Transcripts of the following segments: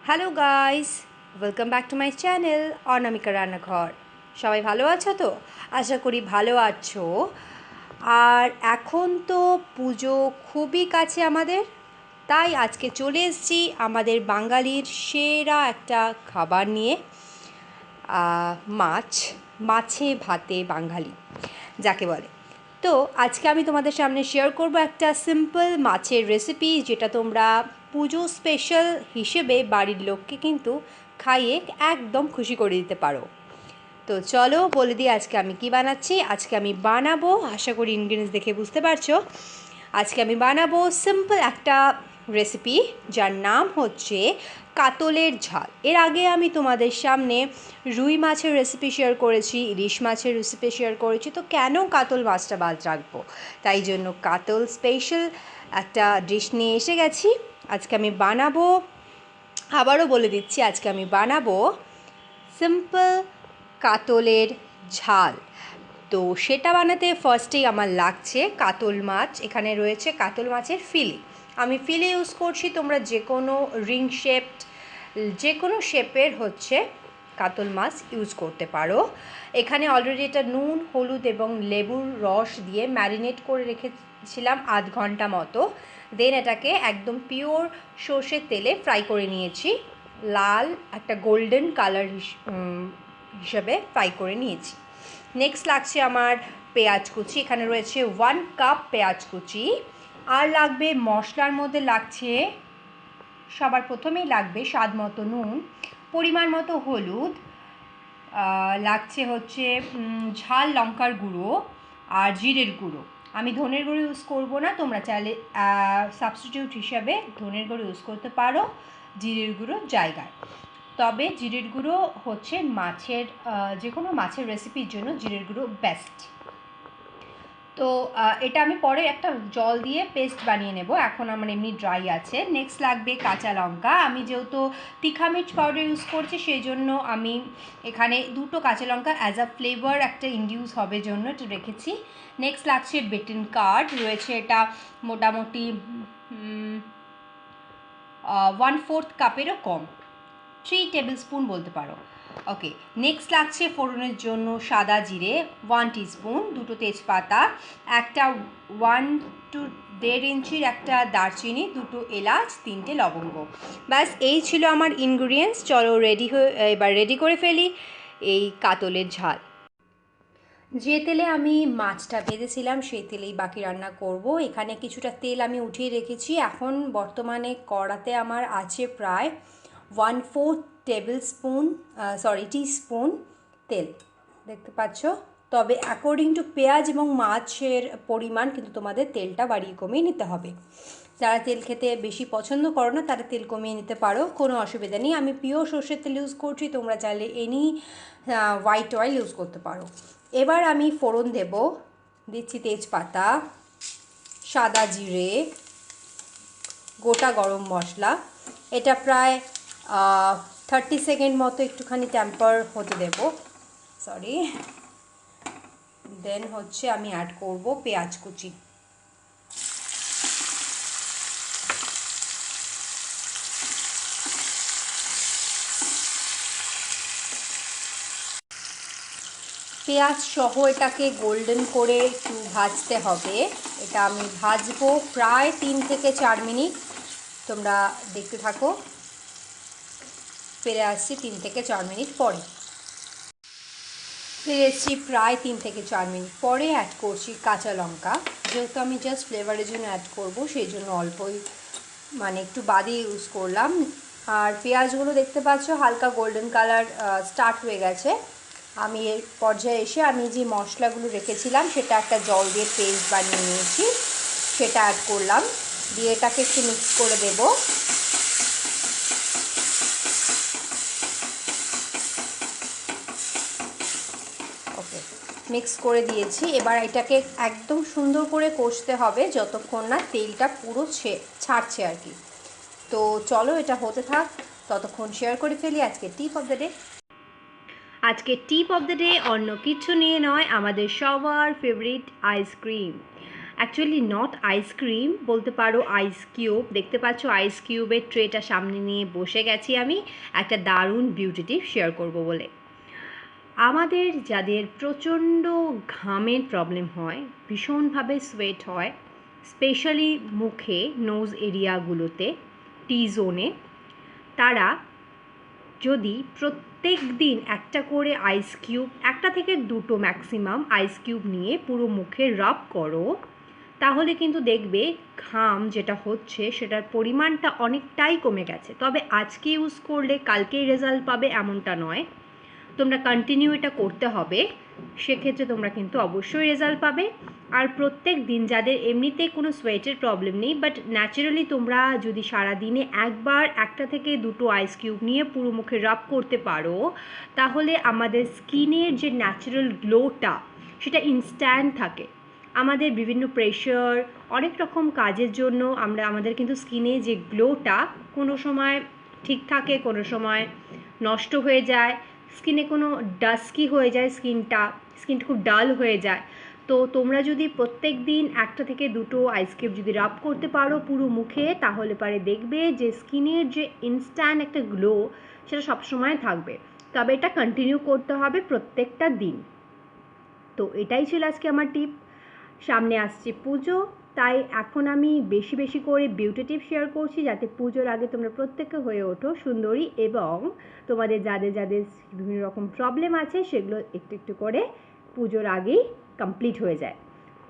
Hello guys, welcome back to my channel Anamika রান্নাঘর। সবাই ভালো আছো তো? আশা করি ভালো আছো। আর এখন তো পুজো খুবই কাছে আমাদের, তাই আজকে চলে এসেছি আমাদের বাঙালির সেরা একটা খাবার নিয়ে, মাছ। মাছে ভাতে বাঙালি যাকে বলে। তো আজকে আমি তোমাদের সামনে শেয়ার করব একটা সিম্পল মাছের রেসিপি, যেটা তোমরা পুজো স্পেশাল হিসেবে বাড়ির লোককে কিন্তু খাইয়ে একদম খুশি করে দিতে পারো। তো চলো বলে দিই আজকে আমি কি বানাচ্ছি। আজকে আমি বানাবো, আশা করি ইনগ্রিডিয়েন্টস দেখে বুঝতে পারছো, আজকে আমি বানাবো সিম্পল একটা রেসিপি যার নাম হচ্ছে কাতলের ঝাল। এর আগে আমি তোমাদের সামনে রুই মাছের রেসিপি শেয়ার করেছি, ইলিশ মাছের রেসিপি শেয়ার করেছি, তো কেন কাতল মাছটা বাদ রাখবো? তাই জন্য কাতল স্পেশাল একটা ডিশ নিয়ে এসে গেছি। আজকে আমি বানাবো, আবারও বলে দিচ্ছি, আজকে আমি বানাবো সিম্পল কাতলের ঝাল। তো সেটা বানাতে ফার্স্টেই আমার লাগছে কাতল মাছ। এখানে রয়েছে কাতল মাছের ফিলে। আমি ফিলে ইউজ করছি, তোমরা যে কোনো রিং শেপড, যে কোনো শেপের হচ্ছে কাতল মাছ ইউজ করতে পারো। এখানে অলরেডি এটা নুন, হলুদ এবং লেবুর রস দিয়ে ম্যারিনেট করে রেখেছিলাম আধ ঘন্টা মতো। দেন এটাকে একদম পিওর সর্ষের তেলে ফ্রাই করে নিয়েছি, লাল একটা গোল্ডেন কালার হিসাবে ফ্রাই করে নিয়েছি। নেক্সট লাগছে আমার পেঁয়াজ কুচি। এখানে রয়েছে 1 কাপ পেঁয়াজ কুচি। আর লাগবে মশলার মধ্যে লাগছে, সবার প্রথমেই লাগবে স্বাদ মতো নুন, পরিমাণ মতো হলুদ, লাগছে হচ্ছে ঝাল লঙ্কার গুঁড়ো আর জিরের গুঁড়ো। আমি ধনের গুঁড়ো ইউজ করবো না, তোমরা চাইলে সাবস্টিটিউট হিসাবে ধনের গুঁড়ো ইউজ করতে পারো জিরের গুঁড়োর জায়গায়। তবে জিরের গুঁড়ো হচ্ছে মাছের, যে কোনো মাছের রেসিপির জন্য জিরের গুঁড়ো বেস্ট। তো এটা আমি পরে একটা জল দিয়ে পেস্ট বানিয়ে নেব, এখন আমার এমনি ড্রাই আছে। নেক্সট লাগবে কাঁচা লঙ্কা। আমি যেহেতু তিখা মির্চ পাউডার ইউজ করছি, সেই জন্য আমি এখানে 2টো কাঁচা লঙ্কা অ্যাজ আ ফ্লেভার একটা ইনডিউস হবে জন্য এটা রেখেছি। নেক্সট লাগছে বেটেন কার্ড, রয়েছে এটা মোটামুটি 1/4 কাপেরও কম, 3 টেবিল স্পুন বলতে পারো। ওকে, নেক্সট লাগছে ফোড়নের জন্য সাদা জিরে 1 টিস্পুন, 2টো তেজপাতা, একটা 1 to 1.5 ইঞ্চির একটা দারচিনি, 2টো এলাচ, 3টে লবঙ্গ। ব্যাস এই ছিল আমার ইনগ্রিডিয়েন্টস। চলো এবার রেডি করে ফেলি এই কাতলের ঝাল। যে তেলে আমি মাছটা ভেজেছিলাম সেই তেলেই বাকি রান্না করব। এখানে কিছুটা তেল আমি উঠিয়ে রেখেছি। এখন বর্তমানে কড়াতে আমার আছে প্রায় 1/4 টেবিল স্পুন, টিস্পুন তেল, দেখতে পাচ্ছ। তবে অ্যাকর্ডিং টু পেঁয়াজ এবং মাছের পরিমাণ কিন্তু তোমাদের তেলটা বাড়িয়ে কমিয়ে নিতে হবে। যারা তেল খেতে বেশি পছন্দ করো না তারা তেল কমিয়ে নিতে পারো, কোনো অসুবিধা নেই। আমি পিওর সর্ষের তেল ইউজ করছি, তোমরা চাইলে এনি হোয়াইট অয়েল ইউজ করতে পারো। এবার আমি ফোড়ন দিচ্ছি তেজপাতা, সাদা জিরে, গোটা গরম মশলা। এটা প্রায় 30 সেকেন্ড মতো একটুখানি টেম্পার হতে দেব, দেন হচ্ছে আমি অ্যাড করব পেঁয়াজ কুচি। পেঁয়াজ সহ এটাকে গোল্ডেন করে একটু ভাজতে হবে। এটা আমি ভাজবো প্রায় 3 থেকে 4 মিনিট। তোমরা দেখতে থাকো, ফিরে আসছি 3 থেকে 4 মিনিট পরে। ফিরে এসেছি প্রায় 3 থেকে 4 মিনিট পরে। অ্যাড করছি কাঁচা লঙ্কা। যেহেতু আমি জাস্ট ফ্লেভারের জন্য অ্যাড করব, সেই জন্য অল্পই, মানে একটু বাদে ইউজ করলাম। আর পেঁয়াজগুলো দেখতে পাচ্ছ হালকা গোল্ডেন কালার স্টার্ট হয়ে গেছে। আমি এই পর্যায়ে এসে আমি যে মশলাগুলো রেখেছিলাম সেটা একটা জল দিয়ে পেস্ট বানিয়ে নিয়েছি, সেটা অ্যাড করলাম, দিয়ে এটাকে একটু মিক্স করে দেব। ওকে, মিক্স করে দিয়েছি। এবার এটাকে একদম সুন্দর করে কষতে হবে যতক্ষণ না তেলটা পুরো ছাড়ছে আর কি। তো চলো এটা হতে থাক, ততক্ষণ শেয়ার করে ফেলি আজকে টিপ অফ দ্য ডে। আজকে টিপ অফ দ্য ডে অন্য কিছু নিয়ে নয়, আমাদের সবার favourite ice cream. Actually not ice cream, বলতে পারো আইস কিউব। দেখতে পাচ্ছ আইস কিউবের ট্রেটা সামনে নিয়ে বসে গেছি আমি একটা দারুণ বিউটি টিপ শেয়ার করব বলে। আমাদের যাদের প্রচণ্ড ঘামের প্রবলেম হয়, ভীষণভাবে সোয়েট হয়, স্পেশালি মুখে, নোজ এরিয়াগুলোতে, টি জোনে, তারা যদি প্রত্যেক দিন একটা করে আইস কিউব, একটা থেকে দুটো ম্যাক্সিমাম আইস কিউব নিয়ে পুরো মুখে রাব করো, তাহলে কিন্তু দেখবে ঘাম যেটা হচ্ছে সেটার পরিমাণটা অনেকটাই কমে গেছে। তবে আজকে ইউজ করলে কালকেই রেজাল্ট পাবে এমনটা নয়, তোমরা কন্টিনিউ এটা করতে হবে, সেক্ষেত্রে তোমরা কিন্তু অবশ্যই রেজাল্ট পাবে। আর প্রত্যেক দিন যাদের এমনিতে কোনো সোয়েটের প্রবলেম নেই, বাট ন্যাচারালি তোমরা যদি সারা দিনে একবার একটা থেকে দুটো আইস কিউব নিয়ে পুরো মুখে রাব করতে পারো, তাহলে আমাদের স্কিনের যে ন্যাচারাল গ্লোটা সেটা ইনস্ট্যান্ট থাকে। আমাদের বিভিন্ন প্রেশার, অনেক রকম কাজের জন্য আমাদের কিন্তু স্কিনে যে গ্লোটা কোনো সময় ঠিক থাকে, কোনো সময় নষ্ট হয়ে যায়, স্কিনে কোনো ডাস্কি হয়ে যায়, স্কিনটা খুব ডাল হয়ে যায়। তো তোমরা যদি প্রত্যেক দিন একটা থেকে দুটো আইস কিউব যদি রাব করতে পারো পুরো মুখে, তাহলে পারে দেখবে যে স্কিনের যে ইনস্ট্যান্ট একটা গ্লো সেটা সবসময় থাকবে। তবে এটা কন্টিনিউ করতে হবে প্রত্যেকটা দিন। তো এটাই ছিল আজকে আমার টিপ। সামনে আসছে পুজো, তাই এখন আমি বেশি বেশি করে বিউটি টিপ শেয়ার করছি, যাতে পুজোর আগে তোমরা প্রত্যেকে হয়ে ওঠো সুন্দরী, এবং তোমাদের যাদের যাদের বিভিন্ন রকম প্রবলেম আছে সেগুলো একটু একটু করে পুজোর আগেই কমপ্লিট হয়ে যায়।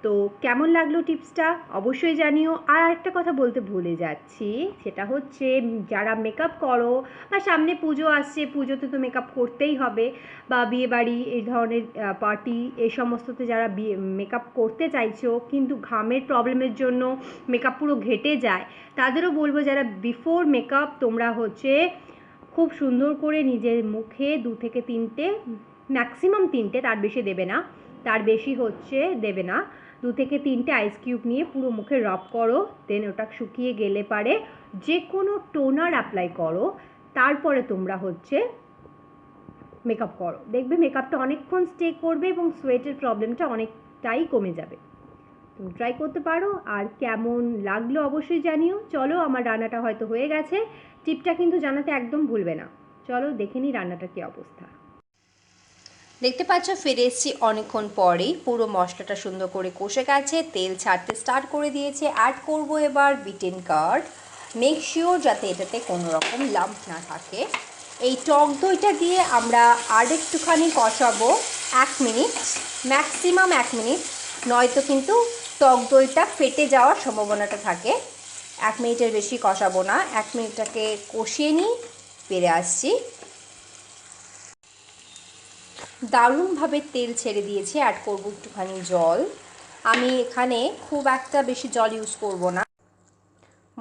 তো কেমন লাগলো টিপসটা অবশ্যই জানিও। আর একটা কথা বলতে ভুলে যাচ্ছি, সেটা হচ্ছে যারা মেকআপ করো বা সামনে পুজো আসছে, পুজোতে তো মেকআপ করতেই হবে, বা বিয়েবাড়ি এই ধরনের পার্টি এই সমস্ততে যারা মেকআপ করতে চাইছো কিন্তু ঘামের প্রবলেমের জন্য মেকআপ পুরো ঘেটে যায়, তাদেরও বলবো যারা বিফোর মেকআপ তোমরা হচ্ছে খুব সুন্দর করে নিজের মুখে 2 থেকে 3টে, ম্যাক্সিমাম 3টে, তার বেশি দেবে না, তার বেশি হচ্ছে দেবে না, 2 থেকে 3টে আইস কিউব নিয়ে পুরো মুখে রাব করো। দেন ওটা শুকিয়ে গেলে পারে যে কোনো টোনার অ্যাপ্লাই করো, তারপরে তোমরা হচ্ছে মেকআপ করো, দেখবে মেকআপটা অনেকক্ষণ স্টে করবে এবং সোয়েটের প্রবলেমটা অনেকটাই কমে যাবে। তুমি ট্রাই করতে পারো। আর কেমন লাগলো অবশ্যই জানিও। চলো, আমার রান্নাটা হয়তো হয়ে গেছে, টিপটা কিন্তু জানাতে একদম ভুলবে না। চলো দেখে নিই রান্নাটার কী অবস্থা। দেখতে পাচ্ছ ফিরে এসেছি অনেকক্ষণ পরেই, পুরো মশলাটা সুন্দর করে কষে গেছে, তেল ছাড়তে স্টার্ট করে দিয়েছে। অ্যাড করব এবার বিটেন কার্ড। মেক শিওর যাতে এটাতে কোনো রকম লাম্প না থাকে। এই টক দইটা দিয়ে আমরা আর একটুখানি কষাবো 1 মিনিট, ম্যাক্সিমাম 1 মিনিট, নয়তো কিন্তু টক দইটা ফেটে যাওয়ার সম্ভাবনাটা থাকে। 1 মিনিটের বেশি কষাবো না, 1 মিনিটটাকে কষিয়ে নিই, ফিরে আসছি। দারুণভাবে তেল ছেড়ে দিয়েছে, অ্যাড করব একটুখানি জল। আমি এখানে খুব একটা বেশি জল ইউজ করব না,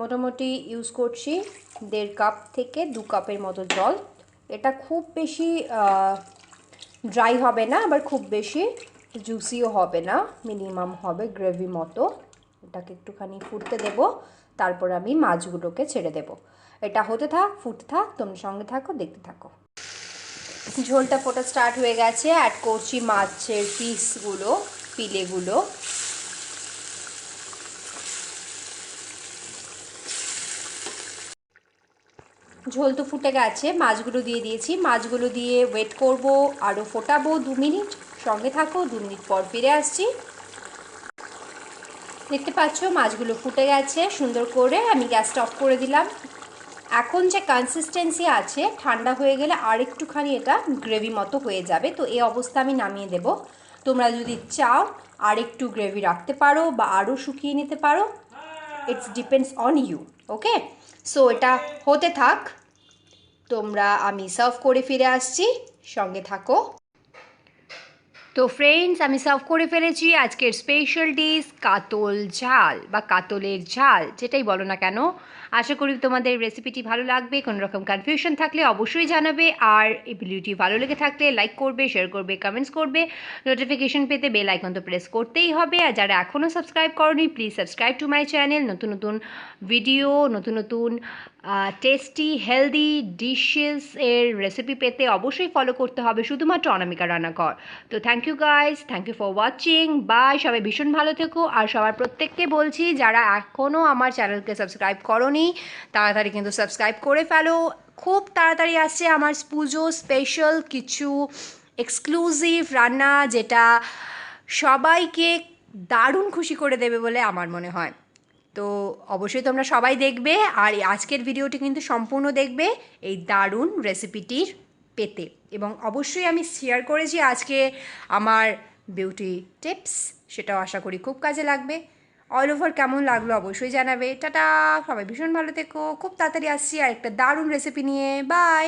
মোটামুটি ইউজ করছি 1.5 কাপ থেকে 2 কাপের মতো জল। এটা খুব বেশি ড্রাই হবে না, আবার খুব বেশি জুসিও হবে না, মিনিমাম হবে গ্রেভি মতো। এটাকে একটুখানি ফুটতে দেব, তারপর আমি মাছগুলোকে ছেড়ে দেব। এটা হতে থাক, ফুটতে থাক, তোমরা সঙ্গে থাকো, দেখতে থাকো। ঝোলটা ফোটা স্টার্ট হয়ে গেছে, অ্যাড করছি মাছের পিসগুলো, পিলেগুলো। ঝোল তো ফুটে গেছে, মাছগুলো দিয়ে দিয়েছি, মাছগুলো দিয়ে ওয়েট করব, আরও ফোটাবো 2 মিনিট, সঙ্গে থাকো। 2 মিনিট পর ফিরে আসছি। দেখতে পাচ্ছ মাছগুলো ফুটে গেছে সুন্দর করে, আমি গ্যাসটা অফ করে দিলাম। এখন যে কনসিস্টেন্সি আছে, ঠান্ডা হয়ে গেলে আর একটুখানি এটা গ্রেভি মতো হয়ে যাবে। তো এই অবস্থা আমি নামিয়ে দেব। তোমরা যদি চাও আর একটু গ্রেভি রাখতে পারো বা আরও শুকিয়ে নিতে পারো, it's depends on you. Okay, so এটা হতে থাক, আমি সার্ভ করে ফিরে আসছি, সঙ্গে থাকো। তো ফ্রেন্ডস, আমি সার্ভ করে ফেলেছি আজকের স্পেশাল ডিশ কাতল ঝাল বা কাতলের ঝাল, যেটাই বলো না কেন। আশা করি তোমাদের রেসিপিটি ভালো লাগবে। কোনো রকম কনফিউশন থাকলে অবশ্যই জানাবে, আর এই ভিডিওটি ভালো লেগে থাকলে লাইক করবে, শেয়ার করবে, কমেন্টস করবে। নোটিফিকেশন পেতে বেল আইকন তো প্রেস করতেই হবে। আর যারা এখনও সাবস্ক্রাইব করনি, please subscribe to my channel. নতুন নতুন ভিডিও, নতুন নতুন টেস্টি হেলদি ডিশেস এর রেসিপি পেতে অবশ্যই ফলো করতে হবে শুধুমাত্র অনামিকা রান্নাঘর। তো thank you guys, thank you for watching, bye. সবাই ভীষণ ভালো থেকো। আর সবার প্রত্যেককে বলছি যারা এখনও আমার চ্যানেলকে সাবস্ক্রাইব করোনি তাড়াতাড়ি কিন্তু সাবস্ক্রাইব করে ফেলো। খুব তাড়াতাড়ি আসছে আমার পুজো স্পেশাল কিছু এক্সক্লুসিভ রান্না, যেটা সবাইকে দারুণ খুশি করে দেবে বলে আমার মনে হয়। তো অবশ্যই তোমরা সবাই দেখবে, আর এই আজকের ভিডিওটি কিন্তু সম্পূর্ণ দেখবে এই দারুণ রেসিপিটির পেতে। এবং অবশ্যই আমি শেয়ার করেছি আজকে আমার বিউটি টিপস, সেটাও আশা করি খুব কাজে লাগবে। অল ওভার কেমন লাগলো অবশ্যই জানাবে। টাটা, সবাই ভীষণ ভালো থেকো। খুব তাড়াতাড়ি আসছি আর একটা দারুণ রেসিপি নিয়ে। বাই।